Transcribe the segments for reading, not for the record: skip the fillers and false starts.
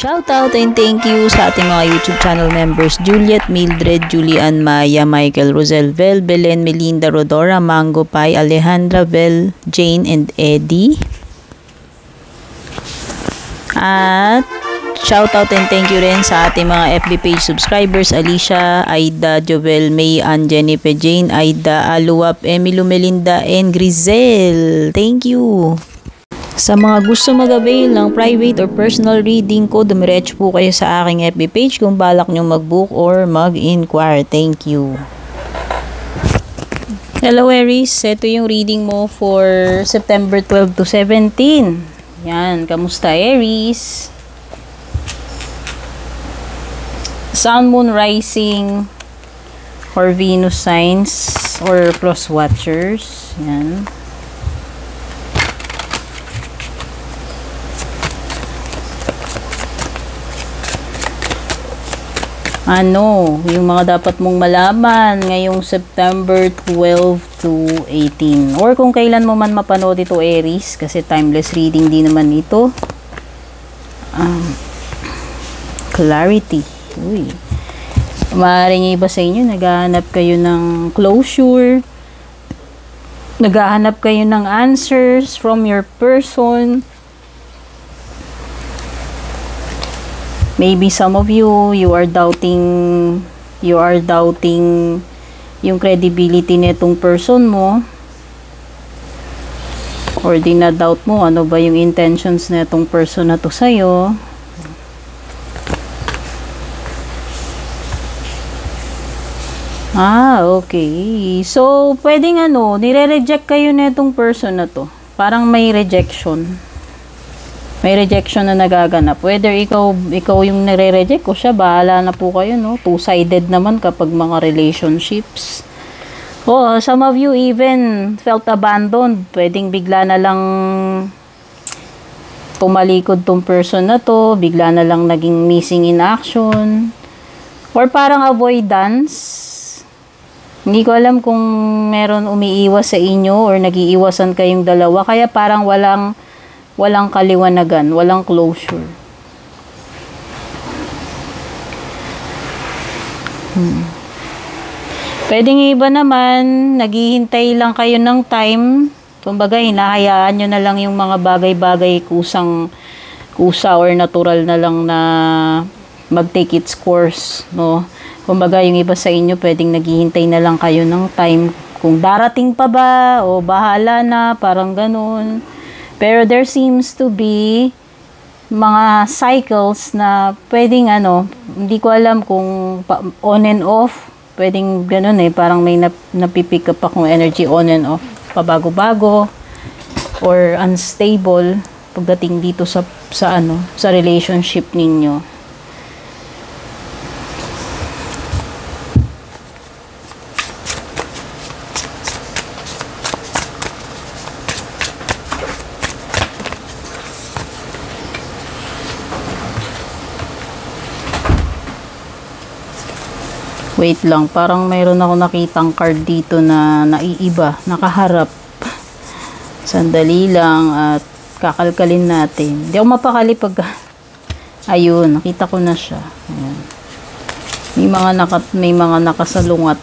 Shoutout and thank you sa ating mga YouTube channel members Juliet, Mildred, Julian, Maya, Michael, Rosel, Vel, Belen, Melinda, Rodora, Mango Pie, Alejandra, Vel, Jane, and Eddie. At shoutout and thank you rin sa ating mga FB page subscribers Alicia, Aida, Jovel, May, Ann, Jennifer, Jane, Aida, Aluap, Emily, Melinda, and Grizel. Thank you! Sa mga gusto mag-avail ng private or personal reading ko, dumiretso po kayo sa aking FB page kung balak nyo mag-book or mag-inquire. Thank you. Hello Aries, ito yung reading mo for September 12 to 17. Yan, kamusta Aries? Sun, Moon, Rising, or Venus signs, or cross watchers. Yan. Yung mga dapat mong malaman ngayong September 12 to 18. Or kung kailan mo man mapanood ito, Aries, kasi timeless reading din naman ito. Clarity. Uy. Maaaring iba sa inyo, naghahanap kayo ng closure, naghahanap kayo ng answers from your person. Maybe some of you are doubting yung credibility nitong person mo, or dinadoubt mo ano ba yung intentions nitong person na to sa'yo. Okay. So, pwedeng nire-reject kayo nitong person na to. Parang may rejection. May rejection na nagaganap. Whether ikaw yung nire-reject o siya, bahala na po kayo, no? Two-sided naman kapag mga relationships. Some of you even felt abandoned. Pwedeng bigla na lang tumalikod tong person na to, bigla na lang naging missing in action. Or parang avoidance. Hindi ko alam kung meron umiiwas sa inyo or nag-iiwasan kayong dalawa. Kaya parang walang kaliwanagan, walang closure. Pwedeng iba naman, naghihintay lang kayo ng time. Kumbaga, hinahayaan nyo na lang yung mga bagay-bagay kusa or natural na lang na mag-take its course, no? Kumbaga, yung iba sa inyo, pwedeng naghihintay na lang kayo ng time. Kung darating pa ba, o bahala na, parang ganun. Pero there seems to be mga cycles na pwedeng hindi ko alam kung on and off, pwedeng ganun parang may napipick up akong energy on and off, pabago-bago, or unstable pagdating dito sa relationship ninyo. Wait lang, parang mayroon ako nakitang card dito na naiiba, nakaharap. Sandali lang at kakalkalin natin. Hindi ako mapakali pag... Ayun, nakita ko na siya. Ayan. May mga nakasalungat.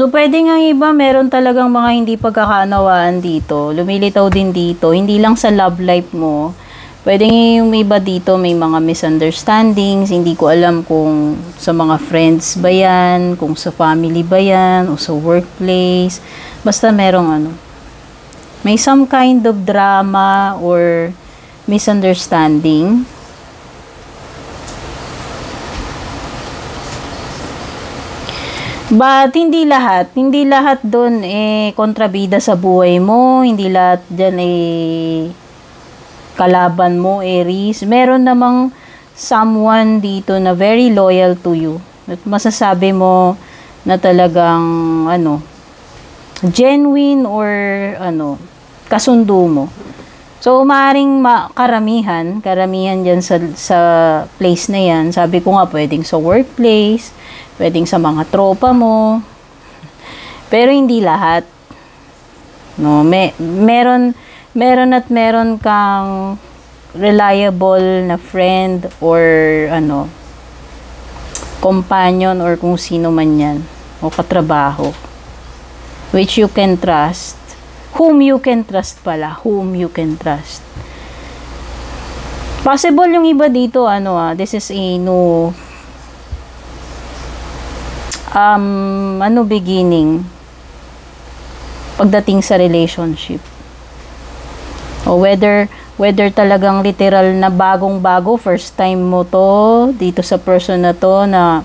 So, pwede nga iba, meron talagang mga hindi pagkakaunawaan dito. Lumilitaw din dito. Hindi lang sa love life mo. Pwede nga yung iba dito, may mga misunderstandings. Hindi ko alam kung sa mga friends ba yan, kung sa family ba yan, o sa workplace. Basta merong may some kind of drama or misunderstanding. But hindi lahat doon kontrabida sa buhay mo, hindi lahat diyan kalaban mo, Aries. Meron namang someone dito na very loyal to you. At masasabi mo na talagang genuine or kasundo mo. So, maaaring karamihan dyan sa place na yan. Sabi ko nga, pwedeng sa workplace, pwedeng sa mga tropa mo. Pero hindi lahat. No, meron kang reliable na friend or ano, companion or kung sino man yan o katrabaho which you can trust, whom you can trust. Possible yung iba dito, this is a new beginning pagdating sa relationship. O whether talagang literal na bagong-bago, first time mo to dito sa person na to na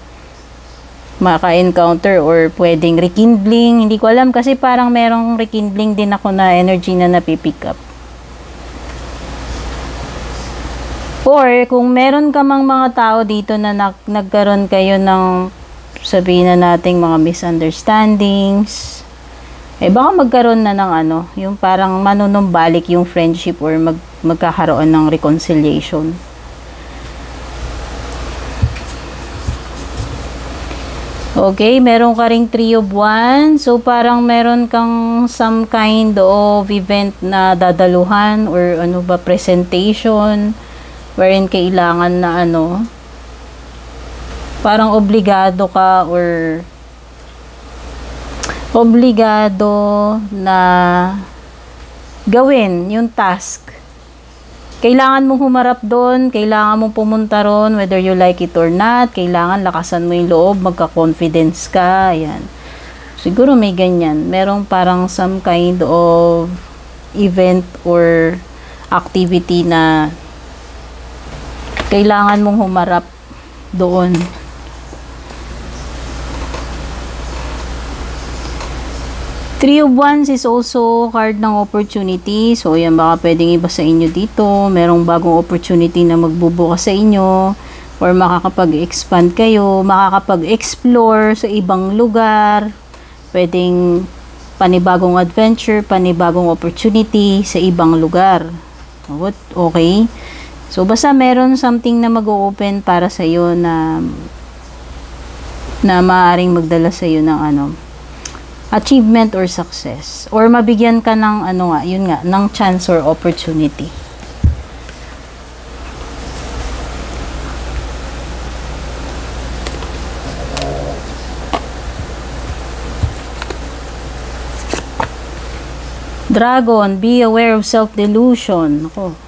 maka-encounter, or pwedeng rekindling, hindi ko alam kasi parang merong rekindling din ako na energy na napipick up. Or kung meron ka mang mga tao dito na nagkaroon kayo ng, sabihin na nating mga misunderstandings, baka magkaroon na ng yung parang manunumbalik yung friendship or magkakaroon ng reconciliation. Okay, meron ka ring 3 of Wands. So, parang meron kang some kind of event na dadaluhan or presentation wherein kailangan na parang obligado ka or obligado na gawin yung task. Kailangan mong humarap doon, kailangan mong pumunta ron, whether you like it or not, kailangan lakasan mo yung loob, magka-confidence ka, ayan. Siguro may ganyan. Merong parang some kind of event or activity na kailangan mong humarap doon. Three of Wands is also card ng opportunity. So, yan, baka pwedeng iba sa inyo dito. Merong bagong opportunity na magbubukas sa inyo. Or makakapag-expand kayo. Makakapag-explore sa ibang lugar. Pwedeng panibagong adventure, panibagong opportunity sa ibang lugar. Okay? So, basta meron something na mag-open para sa iyo na maaaring magdala sa iyo ng achievement or success, or mabigyan ka ng ng chance or opportunity. Dragon, be aware of self-delusion. Ako,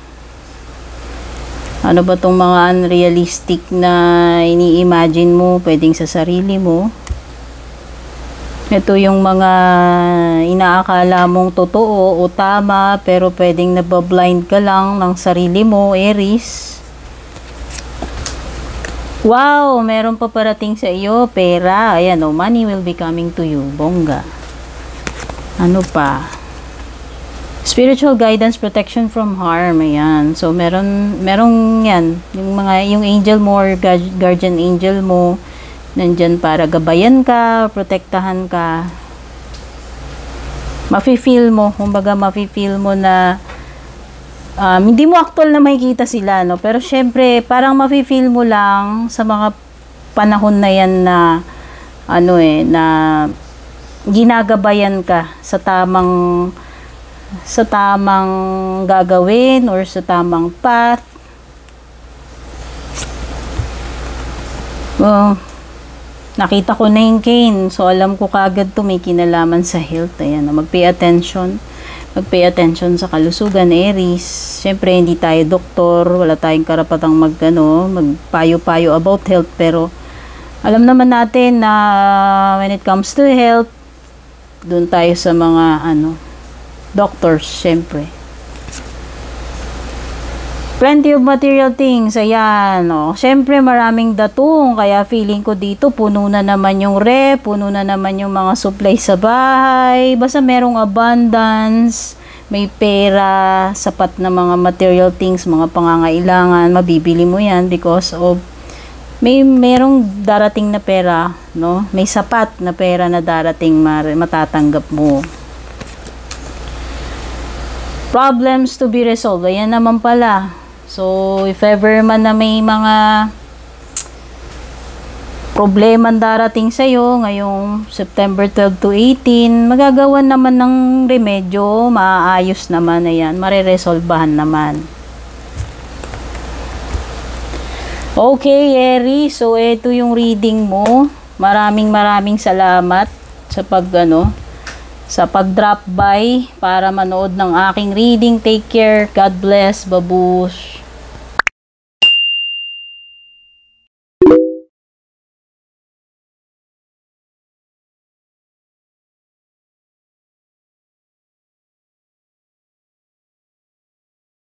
ano ba tong mga unrealistic na ini-imagine mo pwedeng sa sarili mo? Ito yung mga inaakala mong totoo o tama, pero pwedeng nabablind ka lang ng sarili mo, Aries. Wow, meron pa parating sa iyo, pera. Ayan, money will be coming to you. Bongga. Ano pa? Spiritual guidance, protection from harm. Ayan. So, merong yan. Yung angel mo or guardian angel mo, nandyan para gabayan ka, protektahan ka. Mafe-feel mo, kumbaga mafe-feel mo na hindi mo actual na makikita sila, no? Pero syempre, parang mafe-feel mo lang sa mga panahon na yan na na ginagabayan ka sa tamang gagawin or sa tamang path. Nakita ko na yung cane. So, alam ko kagad to may kinalaman sa health. Ayan, mag-pay attention. Mag-pay attention sa kalusugan, Aries. Siyempre, hindi tayo doktor. Wala tayong karapatang magpayo-payo about health. Pero, alam naman natin na when it comes to health, dun tayo sa mga, doctors, siyempre. Plenty of material things, ayan, Siyempre, maraming datong, kaya feeling ko dito, puno na naman yung rep, puno na naman yung mga supply sa bahay, basta merong abundance, may pera, sapat na mga material things, mga pangangailangan, mabibili mo yan because of, merong darating na pera, no? May sapat na pera na darating, matatanggap mo. Problems to be resolved, ayan naman pala. So, if ever man na may mga problema darating sa'yo ngayong September 12 to 18, magagawan naman ng remedyo, maaayos naman, ayan, mareresolbahan naman. Okay, Aries, so ito yung reading mo. Maraming salamat sa sa pag-drop by para manood ng aking reading. Take care, God bless, babush.